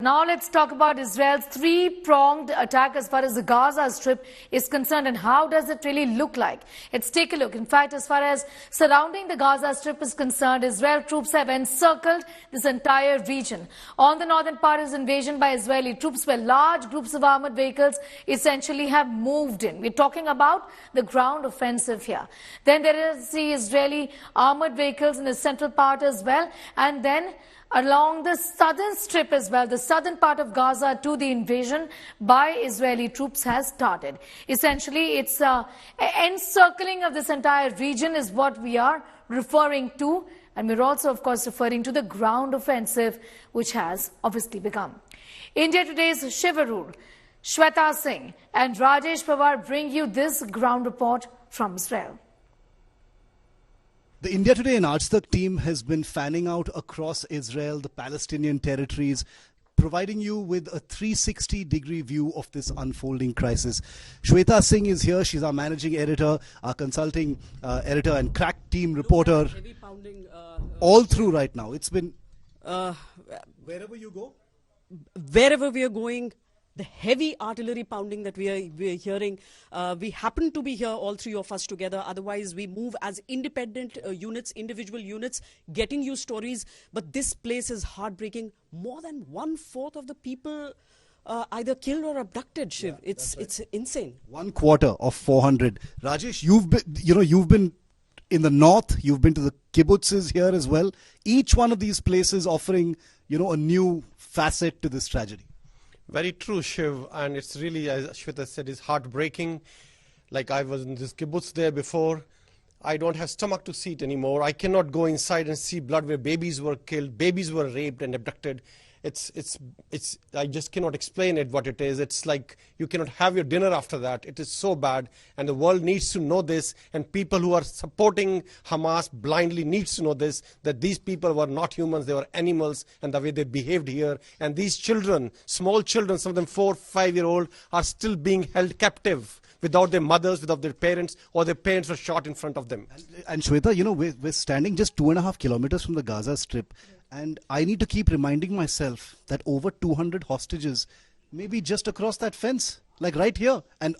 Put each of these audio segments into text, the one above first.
Now let's talk about Israel's three-pronged attack as far as the Gaza Strip is concerned, and how does it really look like? Let's take a look. In fact, as far as surrounding the Gaza Strip is concerned, Israel troops have encircled this entire region. On the northern part is invasion by Israeli troops, where large groups of armored vehicles essentially have moved in. We're talking about the ground offensive here. Then there is the Israeli armored vehicles in the central part as well, and then along the southern strip as well, the southern part of Gaza too, the invasion by Israeli troops has started. Essentially, it's encircling of this entire region is what we are referring to. And we're also, of course, referring to the ground offensive, which has obviously begun. India Today's Shivarur, Shweta Singh and Rajesh Pawar bring you this ground report from Israel. The India Today and Aaj team has been fanning out across Israel, the Palestinian territories, providing you with a 360-degree view of this unfolding crisis. Shweta Singh is here. She's our managing editor, our consulting editor and crack team reporter. Heavy pounding, all through right now. It's been wherever you go? Wherever we are going, the heavy artillery pounding that we are hearing. We happen to be here, all three of us together. Otherwise, we move as independent units, individual units, getting you stories. But this place is heartbreaking. More than 1/4 of the people either killed or abducted, Shiv. Yeah, it's insane. 1/4 of 400. Rajesh, you've been in the north. You've been to the kibbutzes here as well. Each one of these places offering, a new facet to this tragedy. Very true, Shiv, and it's really, as Shweta said, is heartbreaking. Like, I was in this kibbutz there before. I don't have stomach to see it anymore. I cannot go inside and see blood where babies were killed, babies were raped and abducted. I just cannot explain it what it is. It's like you cannot have your dinner after that. It is so bad, and the world needs to know this, and people who are supporting Hamas blindly needs to know this, that these people were not humans, they were animals, and the way they behaved here. And these children, small children, some of them 4, 5-year-old, are still being held captive without their mothers, without their parents, or their parents were shot in front of them. And Shweta, we're standing just 2.5 kilometers from the Gaza Strip. And I need to keep reminding myself that over 200 hostages may be just across that fence, like right here. And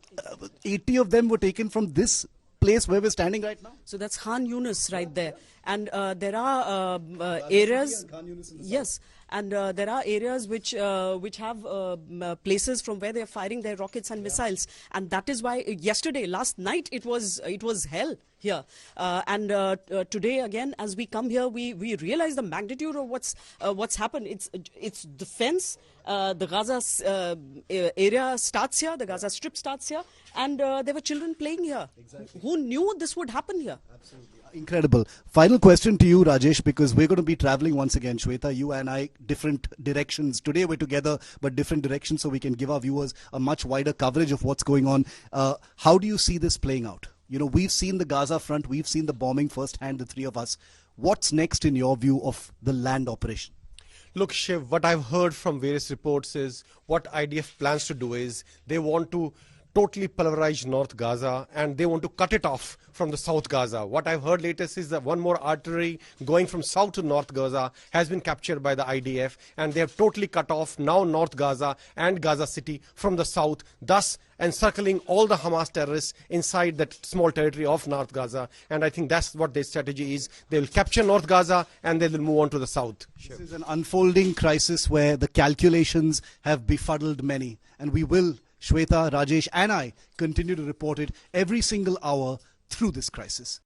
80 of them were taken from this place where we're standing right now. So that's Khan Yunis right there. And there are areas, yes, and there are areas which have places from where they're firing their rockets and missiles. And that is why last night, it was hell here. And today, again, as we come here, we realize the magnitude of what's happened. It's the fence. The Gaza area starts here, the Gaza Strip starts here, and there were children playing here. Exactly. Who knew this would happen here? Absolutely. Incredible. Final question to you, Rajesh, because we're going to be traveling once again, Shweta, you and I, different directions. Today we're together, but different directions, so we can give our viewers a much wider coverage of what's going on. How do you see this playing out? We've seen the Gaza front, we've seen the bombing firsthand, the three of us. What's next in your view of the land operation? Look, Shiv, what I've heard from various reports is what IDF plans to do is they want to totally pulverize North Gaza, and they want to cut it off from the South Gaza. What I've heard latest is that one more artery going from South to North Gaza has been captured by the IDF, and they have totally cut off now North Gaza and Gaza City from the south, thus encircling all the Hamas terrorists inside that small territory of North Gaza. And I think that's what their strategy is. They will capture North Gaza and they will move on to the south. This is an unfolding crisis where the calculations have befuddled many, and we will, Shweta, Rajesh and I, continue to report it every single hour through this crisis.